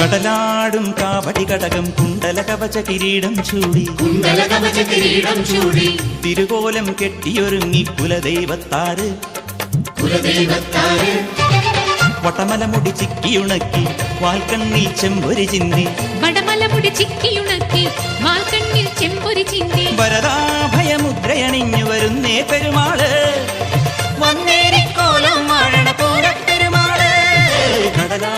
കടലാടും കാവടി കടകം കുണ്ടല കവച കിരീടം ചൂടി തിരുകോലം കെട്ടിയൊരുങ്ങി കുലദൈവത്താര് വട്ടമലമുടി ചിക്കിയുണക്കി വാൽക്കണ്ണിൽ ചെമ്പൊരി ചിന്തി വരദാഭയമുദ്രയണിഞ്ഞു വരുന്നേ പെരുമാള് വന്നേരിക്കോലം വാഴണ പൂരപ്പെരുമാള് കടലാ